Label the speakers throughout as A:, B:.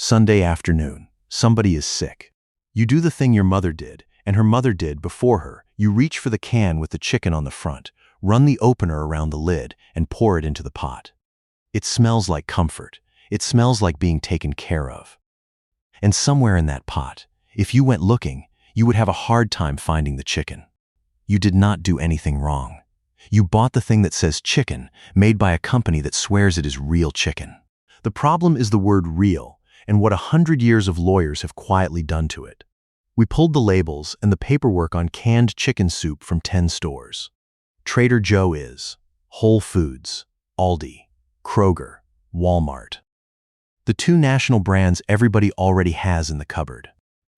A: Sunday afternoon. Somebody is sick. You do the thing your mother did, and her mother did before her. You reach for the can with the chicken on the front, run the opener around the lid, and pour it into the pot. It smells like comfort. It smells like being taken care of. And somewhere in that pot, if you went looking, you would have a hard time finding the chicken. You did not do anything wrong. You bought the thing that says chicken, made by a company that swears it is real chicken. The problem is the word real, and what 100 years of lawyers have quietly done to it. We pulled the labels and the paperwork on canned chicken soup from 10 stores. Trader Joe is, Whole Foods, Aldi, Kroger, Walmart. The two national brands everybody already has in the cupboard.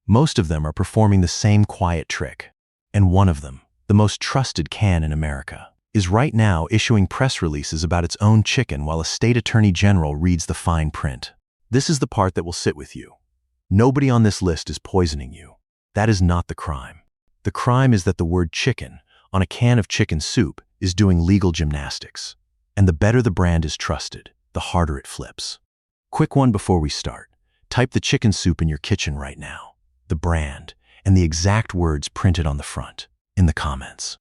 A: Most of them are performing the same quiet trick. And one of them, the most trusted can in America, is right now issuing press releases about its own chicken while a state attorney general reads the fine print. This is the part that will sit with you. Nobody on this list is poisoning you. That is not the crime. The crime is that the word chicken on a can of chicken soup is doing legal gymnastics. And the better the brand is trusted, the harder it flips. Quick one before we start. Type the chicken soup in your kitchen right now, the brand, and the exact words printed on the front, in the comments.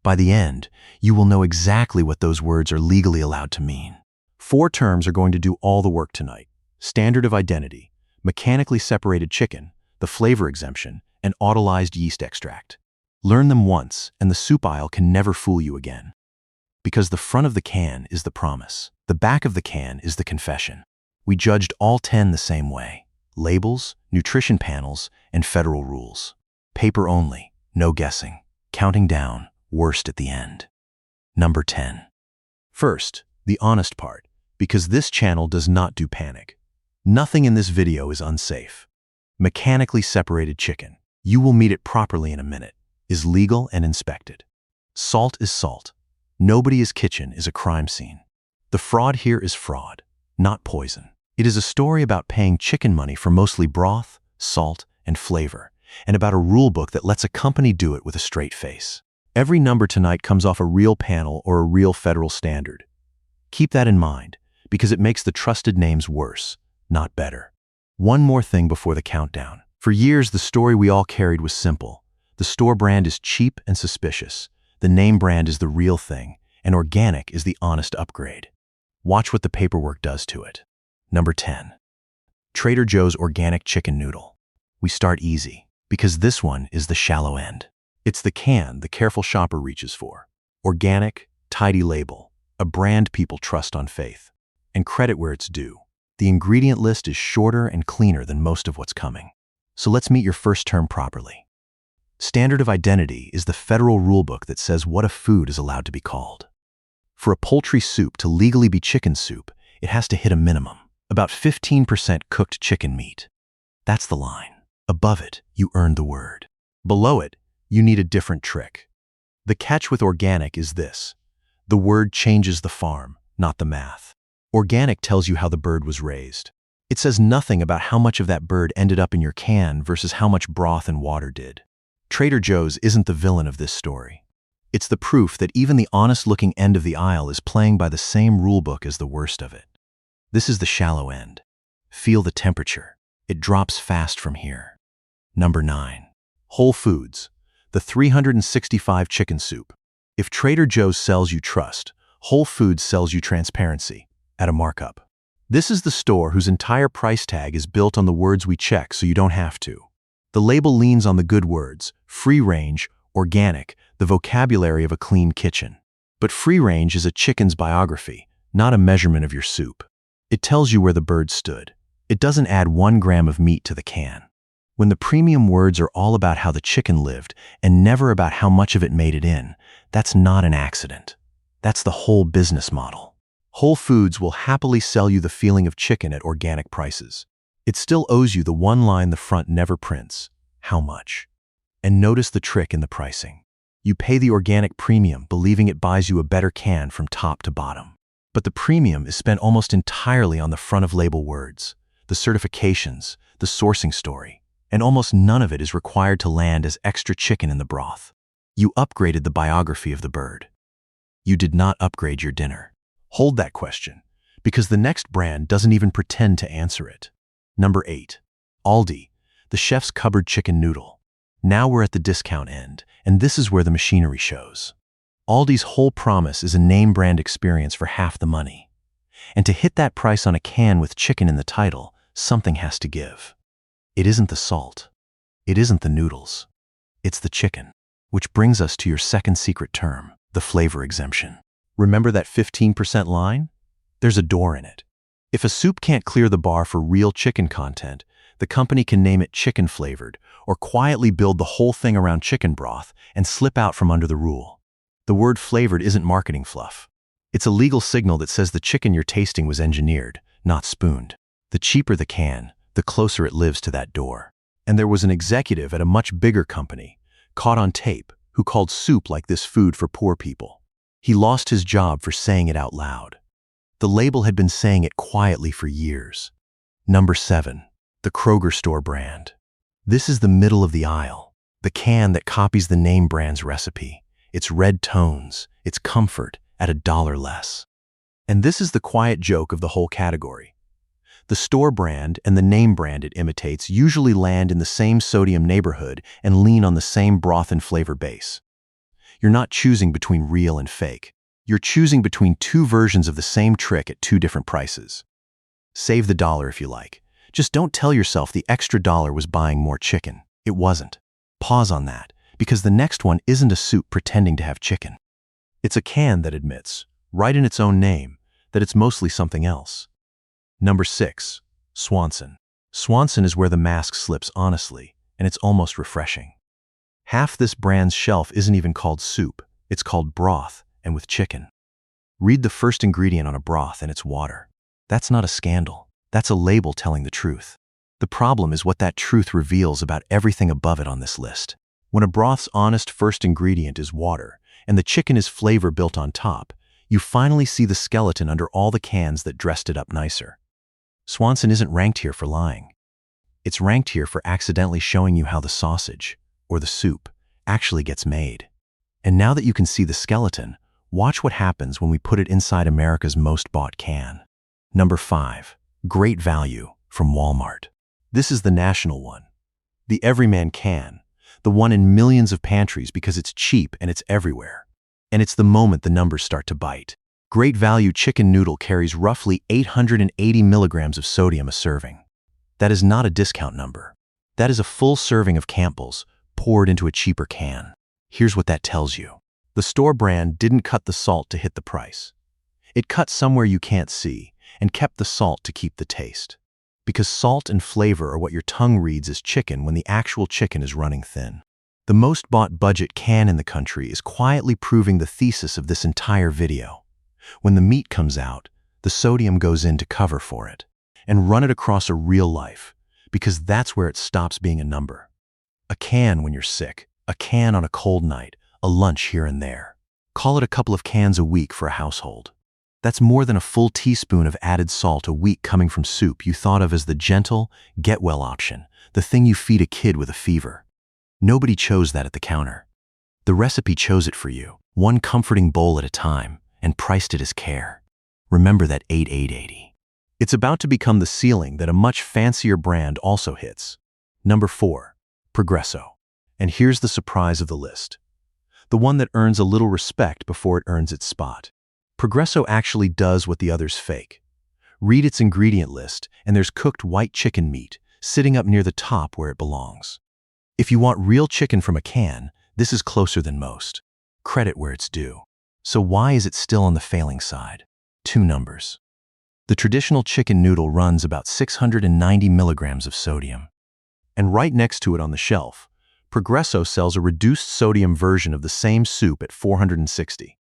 A: By the end, you will know exactly what those words are legally allowed to mean. 4 terms are going to do all the work tonight. Standard of identity, mechanically separated chicken, the flavor exemption, and autolyzed yeast extract. Learn them once, and the soup aisle can never fool you again. Because the front of the can is the promise. The back of the can is the confession. We judged all 10 the same way. Labels, nutrition panels, and federal rules. Paper only, no guessing. Counting down, worst at the end. Number 10. First, the honest part, because this channel does not do panic. Nothing in this video is unsafe. Mechanically separated chicken, you will meet it properly in a minute, is legal and inspected. Salt is salt. Nobody's kitchen is a crime scene. The fraud here is fraud, not poison. It is a story about paying chicken money for mostly broth, salt, and flavor, and about a rule book that lets a company do it with a straight face. Every number tonight comes off a real panel or a real federal standard. Keep that in mind, because it makes the trusted names worse, not better. One more thing before the countdown. For years, the story we all carried was simple. The store brand is cheap and suspicious. The name brand is the real thing, and organic is the honest upgrade. Watch what the paperwork does to it. Number 10. Trader Joe's organic chicken noodle. We start easy, because this one is the shallow end. It's the can the careful shopper reaches for. Organic, tidy label, a brand people trust on faith. And credit where it's due. The ingredient list is shorter and cleaner than most of what's coming. So let's meet your first term properly. Standard of identity is the federal rulebook that says what a food is allowed to be called. For a poultry soup to legally be chicken soup, it has to hit a minimum, about 15% cooked chicken meat. That's the line. Above it, you earn the word. Below it, you need a different trick. The catch with organic is this. The word changes the farm, not the math. Organic tells you how the bird was raised. It says nothing about how much of that bird ended up in your can versus how much broth and water did. Trader Joe's isn't the villain of this story. It's the proof that even the honest-looking end of the aisle is playing by the same rulebook as the worst of it. This is the shallow end. Feel the temperature. It drops fast from here. Number 9. Whole Foods, the 365 chicken soup. If Trader Joe's sells you trust, Whole Foods sells you transparency, at a markup. This is the store whose entire price tag is built on the words we check so you don't have to. The label leans on the good words, free range, organic, the vocabulary of a clean kitchen. But free range is a chicken's biography, not a measurement of your soup. It tells you where the bird stood. It doesn't add 1 gram of meat to the can. When the premium words are all about how the chicken lived and never about how much of it made it in, that's not an accident. That's the whole business model. Whole Foods will happily sell you the feeling of chicken at organic prices. It still owes you the one line the front never prints. How much? And notice the trick in the pricing. You pay the organic premium, believing it buys you a better can from top to bottom. But the premium is spent almost entirely on the front of label words, the certifications, the sourcing story, and almost none of it is required to land as extra chicken in the broth. You upgraded the biography of the bird. You did not upgrade your dinner. Hold that question, because the next brand doesn't even pretend to answer it. Number 8. Aldi, the chef's cupboard chicken noodle. Now we're at the discount end, and this is where the machinery shows. Aldi's whole promise is a name brand experience for half the money. And to hit that price on a can with chicken in the title, something has to give. It isn't the salt. It isn't the noodles. It's the chicken. Which brings us to your second secret term, the flavor exemption. Remember that 15% line? There's a door in it. If a soup can't clear the bar for real chicken content, the company can name it chicken flavored or quietly build the whole thing around chicken broth and slip out from under the rule. The word flavored isn't marketing fluff. It's a legal signal that says the chicken you're tasting was engineered, not spooned. The cheaper the can, the closer it lives to that door. And there was an executive at a much bigger company, caught on tape, who called soup like this food for poor people. He lost his job for saying it out loud. The label had been saying it quietly for years. Number 7. The Kroger store brand. This is the middle of the aisle, the can that copies the name brand's recipe. Its red tones, its comfort, at $1 less. And this is the quiet joke of the whole category. The store brand and the name brand it imitates usually land in the same sodium neighborhood and lean on the same broth and flavor base. You're not choosing between real and fake. You're choosing between two versions of the same trick at two different prices. Save the dollar if you like. Just don't tell yourself the extra dollar was buying more chicken. It wasn't. Pause on that, because the next one isn't a soup pretending to have chicken. It's a can that admits, right in its own name, that it's mostly something else. Number 6. Swanson. Swanson is where the mask slips honestly, and it's almost refreshing. Half this brand's shelf isn't even called soup, it's called broth, and with chicken. Read the first ingredient on a broth and it's water. That's not a scandal. That's a label telling the truth. The problem is what that truth reveals about everything above it on this list. When a broth's honest first ingredient is water, and the chicken is flavor built on top, you finally see the skeleton under all the cans that dressed it up nicer. Swanson isn't ranked here for lying. It's ranked here for accidentally showing you how the sausage, or the soup, actually gets made. And now that you can see the skeleton, watch what happens when we put it inside America's most bought can. Number 5. Great Value from Walmart. This is the national one. The everyman can. The one in millions of pantries because it's cheap and it's everywhere. And it's the moment the numbers start to bite. Great Value chicken noodle carries roughly 880 milligrams of sodium a serving. That is not a discount number. That is a full serving of Campbell's poured into a cheaper can. Here's what that tells you. The store brand didn't cut the salt to hit the price. It cut somewhere you can't see and kept the salt to keep the taste. Because salt and flavor are what your tongue reads as chicken when the actual chicken is running thin. The most bought budget can in the country is quietly proving the thesis of this entire video. When the meat comes out, the sodium goes in to cover for it and run it across a real life, because that's where it stops being a number. A can when you're sick, a can on a cold night, a lunch here and there. Call it a couple of cans a week for a household. That's more than a full teaspoon of added salt a week coming from soup you thought of as the gentle, get-well option, the thing you feed a kid with a fever. Nobody chose that at the counter. The recipe chose it for you, one comforting bowl at a time, and priced it as care. Remember that 8,880. It's about to become the ceiling that a much fancier brand also hits. Number 4. Progresso. And here's the surprise of the list. The one that earns a little respect before it earns its spot. Progresso actually does what the others fake. Read its ingredient list, and there's cooked white chicken meat sitting up near the top where it belongs. If you want real chicken from a can, this is closer than most. Credit where it's due. So why is it still on the failing side? 2 numbers. The traditional chicken noodle runs about 690 milligrams of sodium. And right next to it on the shelf, Progresso sells a reduced sodium version of the same soup at 460.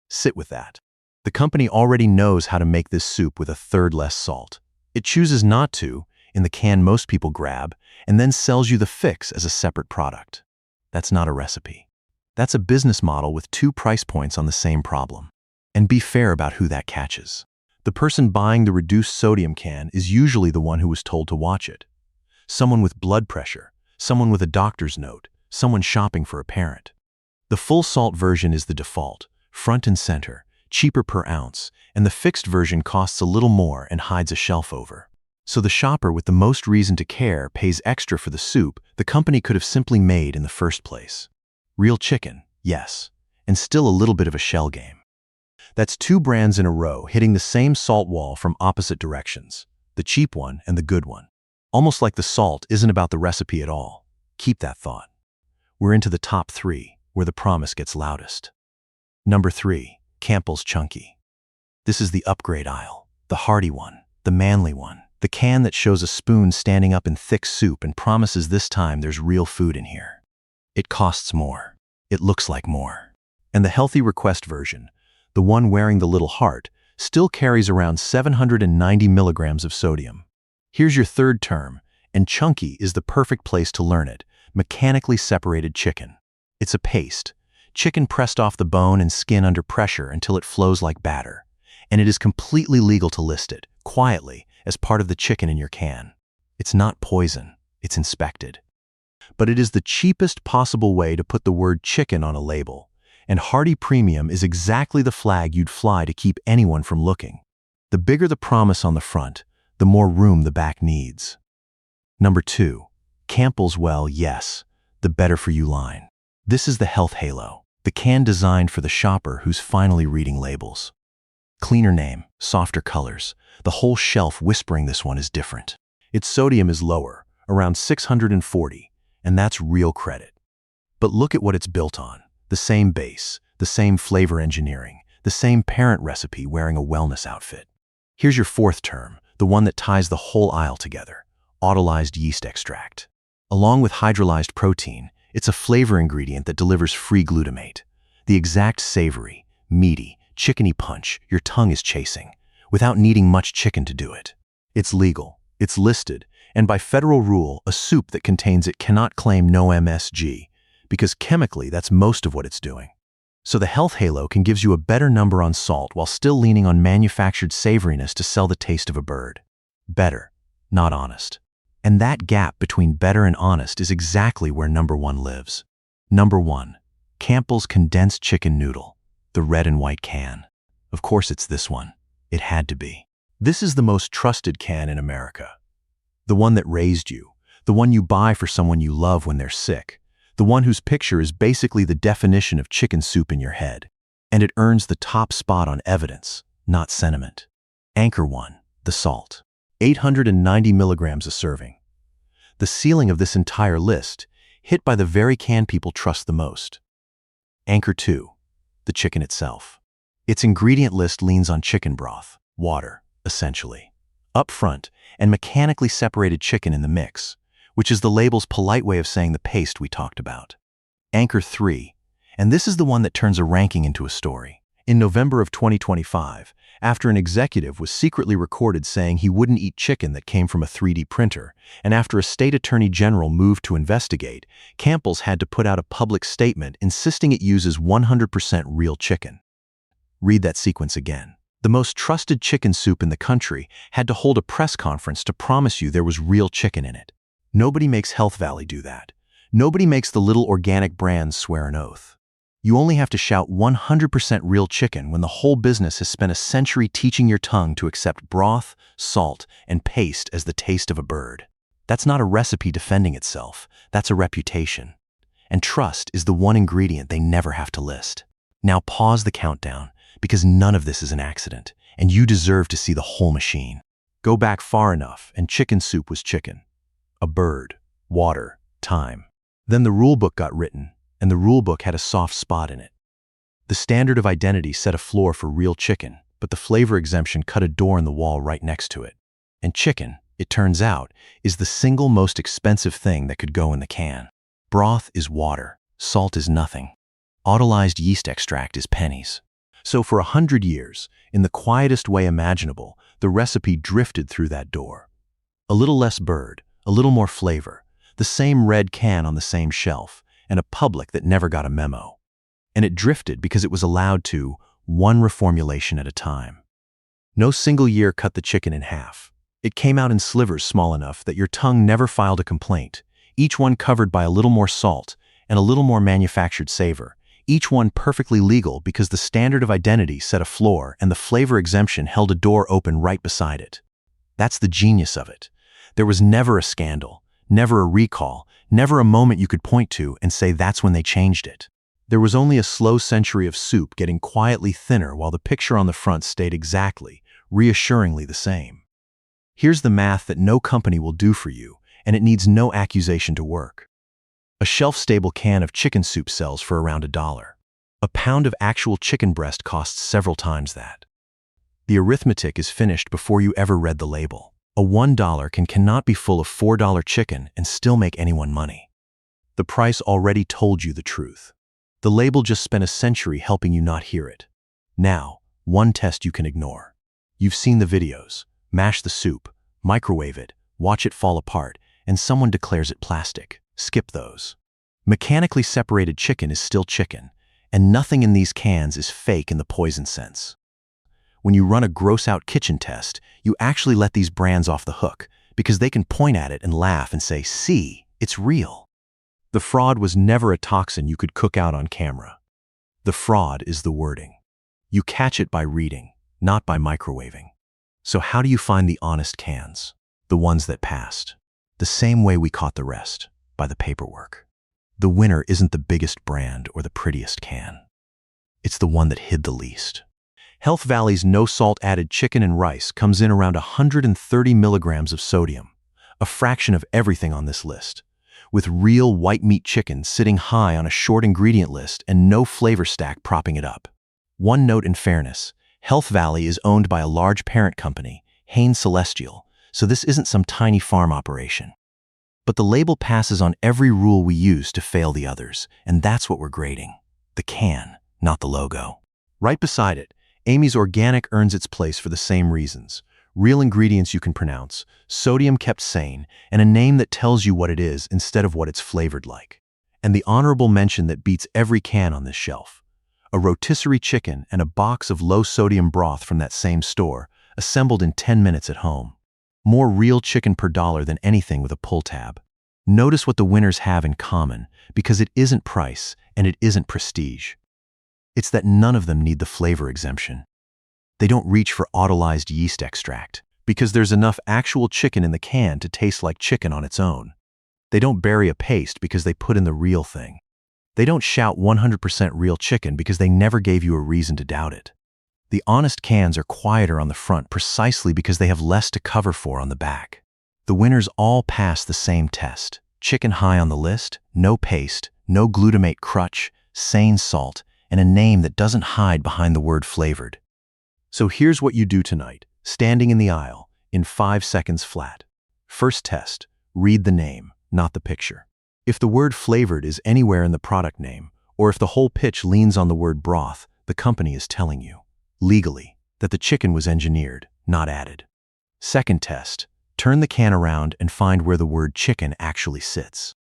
A: Sit with that. The company already knows how to make this soup with a third less salt. It chooses not to, in the can most people grab, and then sells you the fix as a separate product. That's not a recipe. That's a business model with 2 price points on the same problem. And be fair about who that catches. The person buying the reduced sodium can is usually the one who was told to watch it. Someone with blood pressure, someone with a doctor's note, someone shopping for a parent. The full salt version is the default, front and center, cheaper per ounce, and the fixed version costs a little more and hides a shelf over. So the shopper with the most reason to care pays extra for the soup the company could have simply made in the first place. Real chicken, yes, and still a little bit of a shell game. That's two brands in a row hitting the same salt wall from opposite directions, the cheap one and the good one. Almost like the salt isn't about the recipe at all. Keep that thought. We're into the top 3, where the promise gets loudest. Number 3, Campbell's Chunky. This is the upgrade aisle, the hearty one, the manly one, the can that shows a spoon standing up in thick soup and promises this time there's real food in here. It costs more. It looks like more. And the healthy request version, the one wearing the little heart, still carries around 790 milligrams of sodium. Here's your third term, and chunky is the perfect place to learn it: mechanically separated chicken. It's a paste, chicken pressed off the bone and skin under pressure until it flows like batter. And it is completely legal to list it, quietly, as part of the chicken in your can. It's not poison, it's inspected. But it is the cheapest possible way to put the word chicken on a label, and Hearty Premium is exactly the flag you'd fly to keep anyone from looking. The bigger the promise on the front, the more room the back needs. Number 2, Campbell's Well, yes, the better for you line. This is the health halo, the can designed for the shopper who's finally reading labels. Cleaner name, softer colors, the whole shelf whispering this one is different. Its sodium is lower, around 640, and that's real credit. But look at what it's built on. The same base, the same flavor engineering, the same parent recipe wearing a wellness outfit. Here's your fourth term, the one that ties the whole aisle together: autolyzed yeast extract. Along with hydrolyzed protein, it's a flavor ingredient that delivers free glutamate, the exact savory, meaty, chickeny punch your tongue is chasing, without needing much chicken to do it. It's legal, it's listed, and by federal rule, a soup that contains it cannot claim no MSG, because chemically that's most of what it's doing. So the health halo can give you a better number on salt while still leaning on manufactured savoriness to sell the taste of a bird. Better, not honest. And that gap between better and honest is exactly where number 1 lives. Number 1, Campbell's Condensed Chicken Noodle, the red and white can. Of course it's this one. It had to be. This is the most trusted can in America. The one that raised you, the one you buy for someone you love when they're sick, the one whose picture is basically the definition of chicken soup in your head. And it earns the top spot on evidence, not sentiment. Anchor 1, the salt. 890 milligrams a serving. The ceiling of this entire list, hit by the very can people trust the most. Anchor 2, the chicken itself. Its ingredient list leans on chicken broth, water, essentially, up front, and mechanically separated chicken in the mix, which is the label's polite way of saying the paste we talked about. Anchor 3, and this is the one that turns a ranking into a story. In November of 2025, after an executive was secretly recorded saying he wouldn't eat chicken that came from a 3D printer, and after a state attorney general moved to investigate, Campbell's had to put out a public statement insisting it uses 100% real chicken. Read that sequence again. The most trusted chicken soup in the country had to hold a press conference to promise you there was real chicken in it. Nobody makes Health Valley do that. Nobody makes the little organic brands swear an oath. You only have to shout 100% real chicken when the whole business has spent a century teaching your tongue to accept broth, salt, and paste as the taste of a bird. That's not a recipe defending itself, that's a reputation. And trust is the one ingredient they never have to list. Now pause the countdown, because none of this is an accident, and you deserve to see the whole machine. Go back far enough, and chicken soup was chicken. A bird, water, time. Then the rulebook got written, and the rulebook had a soft spot in it. The standard of identity set a floor for real chicken, but the flavor exemption cut a door in the wall right next to it. And chicken, it turns out, is the single most expensive thing that could go in the can. Broth is water, salt is nothing. Autolyzed yeast extract is pennies. So for 100 years, in the quietest way imaginable, the recipe drifted through that door. A little less bird, a little more flavor, the same red can on the same shelf, and a public that never got a memo. And it drifted because it was allowed to, one reformulation at a time. No single year cut the chicken in half. It came out in slivers small enough that your tongue never filed a complaint, each one covered by a little more salt and a little more manufactured savor, each one perfectly legal because the standard of identity set a floor and the flavor exemption held a door open right beside it. That's the genius of it. There was never a scandal, never a recall, never a moment you could point to and say that's when they changed it. There was only a slow century of soup getting quietly thinner while the picture on the front stayed exactly, reassuringly the same. Here's the math that no company will do for you, and it needs no accusation to work. A shelf-stable can of chicken soup sells for around $1. A pound of actual chicken breast costs several times that. The arithmetic is finished before you ever read the label. A $1 can cannot be full of $4 chicken and still make anyone money. The price already told you the truth. The label just spent a century helping you not hear it. Now, one test you can ignore. You've seen the videos. Mash the soup, microwave it, watch it fall apart, and someone declares it plastic. Skip those. Mechanically separated chicken is still chicken, and nothing in these cans is fake in the poison sense. When you run a gross-out kitchen test, you actually let these brands off the hook because they can point at it and laugh and say, "See, it's real." The fraud was never a toxin you could cook out on camera. The fraud is the wording. You catch it by reading, not by microwaving. So how do you find the honest cans? The ones that passed. The same way we caught the rest, by the paperwork. The winner isn't the biggest brand or the prettiest can. It's the one that hid the least. Health Valley's no salt added chicken and rice comes in around 130 milligrams of sodium, a fraction of everything on this list, with real white meat chicken sitting high on a short ingredient list and no flavor stack propping it up. One note in fairness, Health Valley is owned by a large parent company, Hain Celestial, so this isn't some tiny farm operation. But the label passes on every rule we use to fail the others, and that's what we're grading. The can, not the logo. Right beside it, Amy's Organic earns its place for the same reasons. Real ingredients you can pronounce, sodium kept sane, and a name that tells you what it is instead of what it's flavored like. And the honorable mention that beats every can on this shelf. A rotisserie chicken and a box of low-sodium broth from that same store, assembled in 10 minutes at home. More real chicken per dollar than anything with a pull tab. Notice what the winners have in common, because it isn't price and it isn't prestige. It's that none of them need the flavor exemption. They don't reach for autolyzed yeast extract, because there's enough actual chicken in the can to taste like chicken on its own. They don't bury a paste because they put in the real thing. They don't shout 100% real chicken because they never gave you a reason to doubt it. The honest cans are quieter on the front precisely because they have less to cover for on the back. The winners all pass the same test. Chicken high on the list, no paste, no glutamate crutch, sane salt, and a name that doesn't hide behind the word flavored. So here's what you do tonight, standing in the aisle, in 5 seconds flat. First test, read the name, not the picture. If the word flavored is anywhere in the product name, or if the whole pitch leans on the word broth, the company is telling you, legally, that the chicken was engineered, not added. Second test, turn the can around and find where the word chicken actually sits.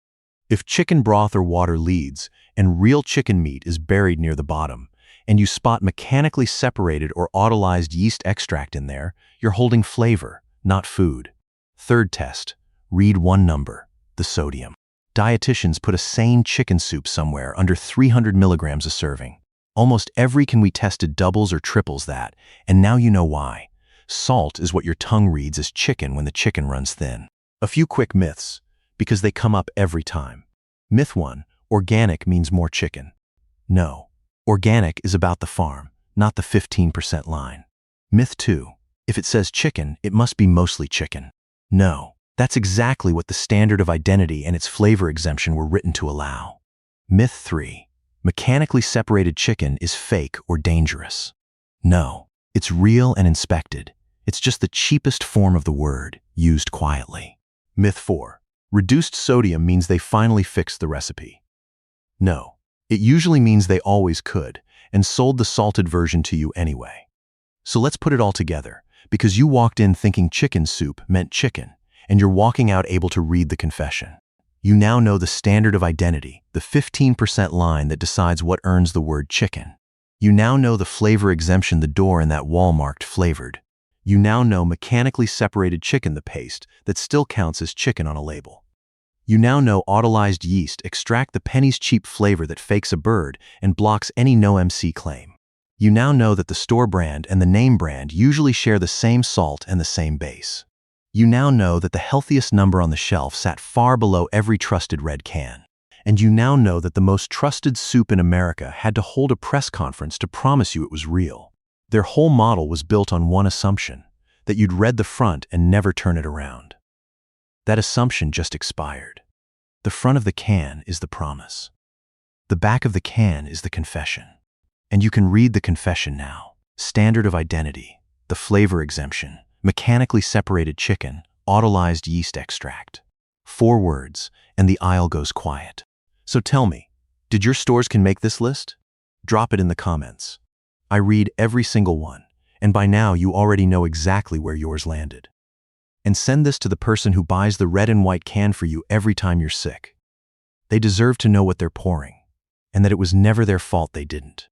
A: If chicken broth or water leads, and real chicken meat is buried near the bottom, and you spot mechanically separated or autolyzed yeast extract in there, you're holding flavor, not food. Third test, read one number, the sodium. Dietitians put a sane chicken soup somewhere under 300 milligrams a serving. Almost every can we tested doubles or triples that, and now you know why. Salt is what your tongue reads as chicken when the chicken runs thin. A few quick myths, because they come up every time. Myth 1, organic means more chicken. No, organic is about the farm, not the 15% line. Myth 2, if it says chicken, it must be mostly chicken. No, that's exactly what the standard of identity and its flavor exemption were written to allow. Myth 3, mechanically separated chicken is fake or dangerous. No, it's real and inspected. It's just the cheapest form of the word, used quietly. Myth 4, reduced sodium means they finally fixed the recipe. No, it usually means they always could, and sold the salted version to you anyway. So let's put it all together, because you walked in thinking chicken soup meant chicken, and you're walking out able to read the confession. You now know the standard of identity, the 15% line that decides what earns the word chicken. You now know the flavor exemption the door in that wall marked flavored. You now know mechanically separated chicken the paste that still counts as chicken on a label. You now know autolyzed yeast extract the penny's cheap flavor that fakes a bird and blocks any no MC claim. You now know that the store brand and the name brand usually share the same salt and the same base. You now know that the healthiest number on the shelf sat far below every trusted red can. And you now know that the most trusted soup in America had to hold a press conference to promise you it was real. Their whole model was built on one assumption, that you'd read the front and never turn it around. That assumption just expired. The front of the can is the promise. The back of the can is the confession. And you can read the confession now. Standard of identity, the flavor exemption, mechanically separated chicken, autolyzed yeast extract. 4 words, and the aisle goes quiet. So tell me, did your stores can make this list? Drop it in the comments. I read every single one, and by now you already know exactly where yours landed. And send this to the person who buys the red and white can for you every time you're sick. They deserve to know what they're pouring, and that it was never their fault they didn't.